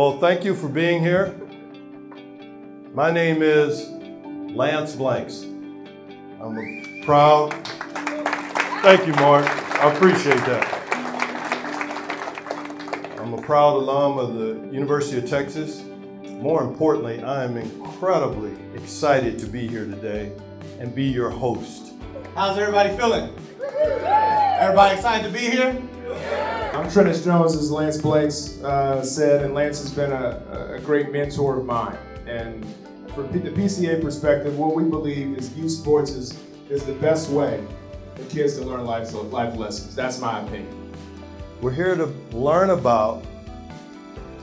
Well, thank you for being here. My name is Lance Blanks. I'm a proud, thank you, Mark. I appreciate that. I'm a proud alum of the University of Texas. More importantly, I am incredibly excited to be here today and be your host. How's everybody feeling? Everybody excited to be here? I'm Trennis Jones, as Lance Blanks said, and Lance has been a great mentor of mine. And from the PCA perspective, what we believe is youth sports is the best way for kids to learn life lessons. That's my opinion. We're here to learn about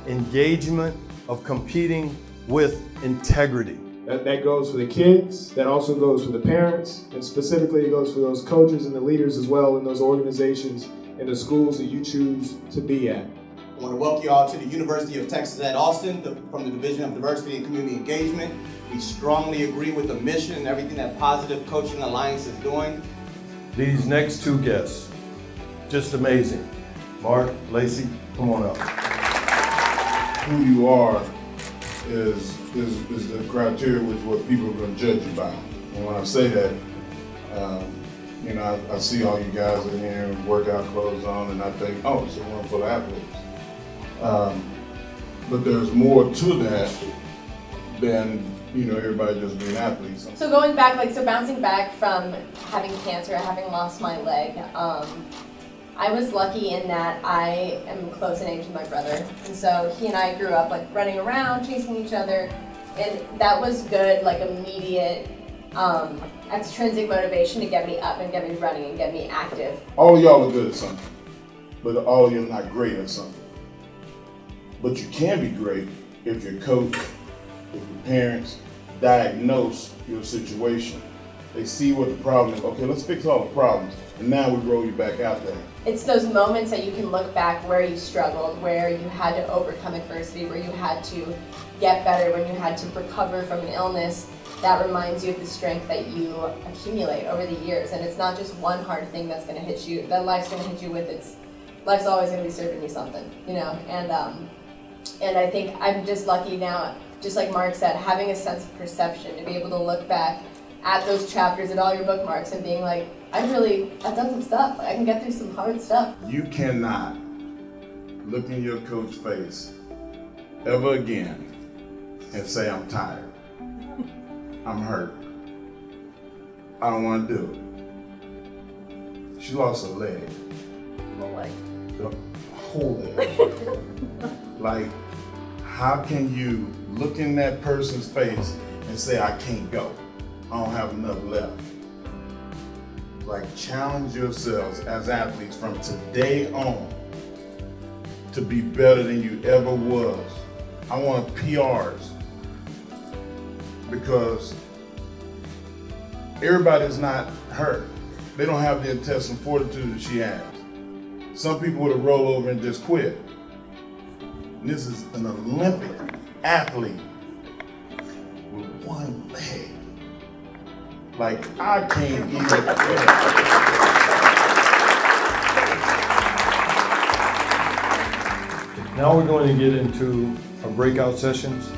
engagement of competing with integrity. That goes for the kids, that also goes for the parents, and specifically it goes for those coaches and the leaders as well in those organizations and the schools that you choose to be at. I want to welcome you all to the University of Texas at Austin from the Division of Diversity and Community Engagement. We strongly agree with the mission and everything that Positive Coaching Alliance is doing. These next two guests, just amazing. Mark, Lacey, come on up. Who you are is the criteria with what people are going to judge you by. And when I say that, you know, I see all you guys in here with workout clothes on, and I think, oh, it's one for the athletes. But there's more to that than, you know, everybody just being athletes. So going back, so bouncing back from having cancer, having lost my leg, I was lucky in that I am close in age with my brother, and so he and I grew up like running around, chasing each other, and that was good, like immediate extrinsic motivation to get me up and get me running and get me active. All of y'all are good at something, but all of you are not great at something. But you can be great if your coach, if your parents diagnose your situation. They see what the problem is. Okay, let's fix all the problems, and now we roll you back out there. It's those moments that you can look back where you struggled, where you had to overcome adversity, where you had to get better, when you had to recover from an illness. That reminds you of the strength that you accumulate over the years. And it's not just one hard thing that's going to hit you, that life's going to hit you with. Life's always going to be serving you something, you know. And I think I'm just lucky now, just like Mark said, having a sense of perception, to be able to look back at those chapters, at all your bookmarks, and being like, I've done some stuff. I can get through some hard stuff. You cannot look in your coach's face ever again and say, I'm tired, I'm hurt, I don't want to do it. She lost a leg. What leg? The whole leg. Like, how can you look in that person's face and say, I can't go, I don't have enough left? Like, challenge yourselves as athletes from today on to be better than you ever was. I want PRs, because everybody's not hurt. They don't have the intestinal fortitude that she has. Some people would have rolled over and just quit. And this is an Olympic athlete with one leg. Like, I can't even. Now we're going to get into our breakout sessions.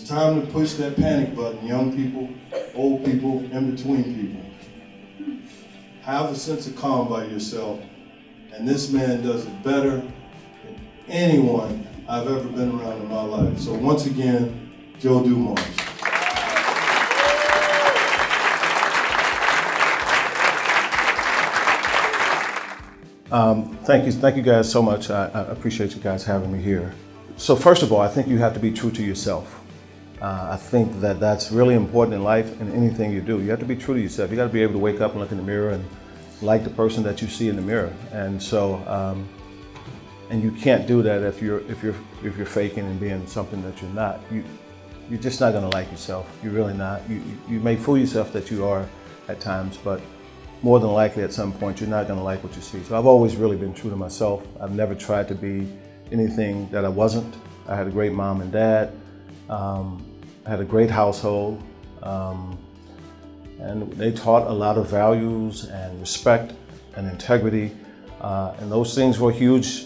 Time to push that panic button, young people, old people, in between people. Have a sense of calm by yourself, and this man does it better than anyone I've ever been around in my life. So once again, Joe Dumars. Thank you guys so much. I appreciate you guys having me here. So first of all, I think you have to be true to yourself. I think that that's really important in life and anything you do. You have to be true to yourself. You got to be able to wake up and look in the mirror and like the person that you see in the mirror. And so, and you can't do that if you're faking and being something that you're not. you're just not going to like yourself. You're really not. You may fool yourself that you are at times, but more than likely at some point you're not going to like what you see. So I've always really been true to myself. I've never tried to be anything that I wasn't. I had a great mom and dad. I had a great household. And they taught a lot of values and respect and integrity. And those things were huge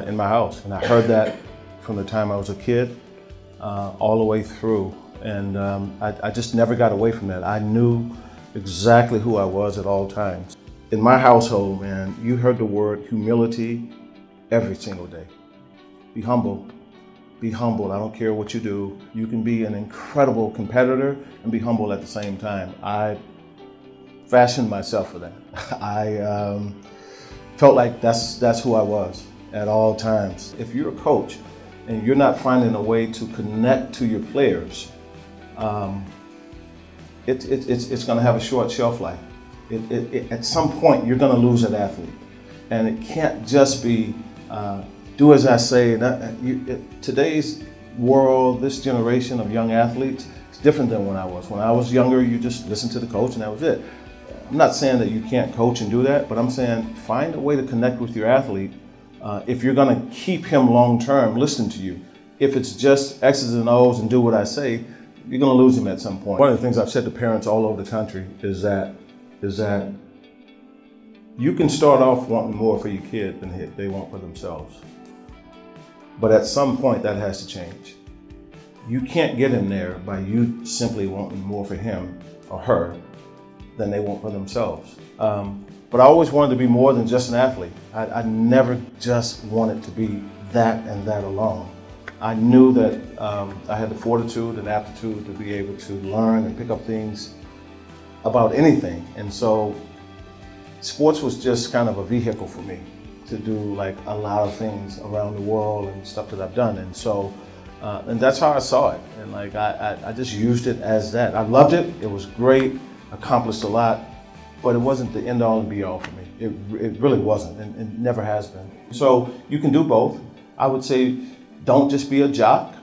in my house. And I heard that from the time I was a kid all the way through. And I just never got away from that. I knew exactly who I was at all times. In my household, man, you heard the word humility every single day. Be humble. Be humble. I don't care what you do. You can be an incredible competitor and be humble at the same time. I fashioned myself for that. I felt like that's who I was at all times. If you're a coach and you're not finding a way to connect to your players, it's going to have a short shelf life. At some point, you're going to lose that athlete. And it can't just be do as I say. Today's world, this generation of young athletes, is different than when I was. When I was younger, you just listened to the coach and that was it. I'm not saying that you can't coach and do that, but I'm saying find a way to connect with your athlete if you're going to keep him long-term listening to you. If it's just X's and O's and do what I say, you're going to lose him at some point. One of the things I've said to parents all over the country is that you can start off wanting more for your kid than they want for themselves. But at some point that has to change. You can't get him there by you simply wanting more for him or her than they want for themselves. But I always wanted to be more than just an athlete. I never just wanted to be that and that alone. I knew that I had the fortitude and aptitude to be able to learn and pick up things about anything. And so sports was just kind of a vehicle for me to do like a lot of things around the world and stuff that I've done. And so, and that's how I saw it. And like, I just used it as that. I loved it. It was great, accomplished a lot, but it wasn't the end all and be all for me. It really wasn't, and it never has been. So you can do both. I would say, don't just be a jock.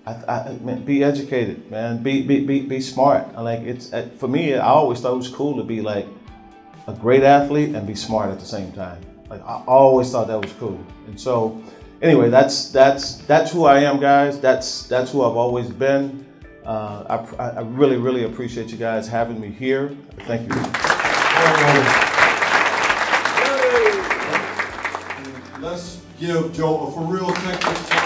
Man, be educated, man. Be smart. Like for me, I always thought it was cool to be like a great athlete and be smart at the same time. Like I always thought that was cool. And so, anyway, that's who I am, guys. That's who I've always been. I really appreciate you guys having me here. Thank you. Let's give Joe a for real Texas.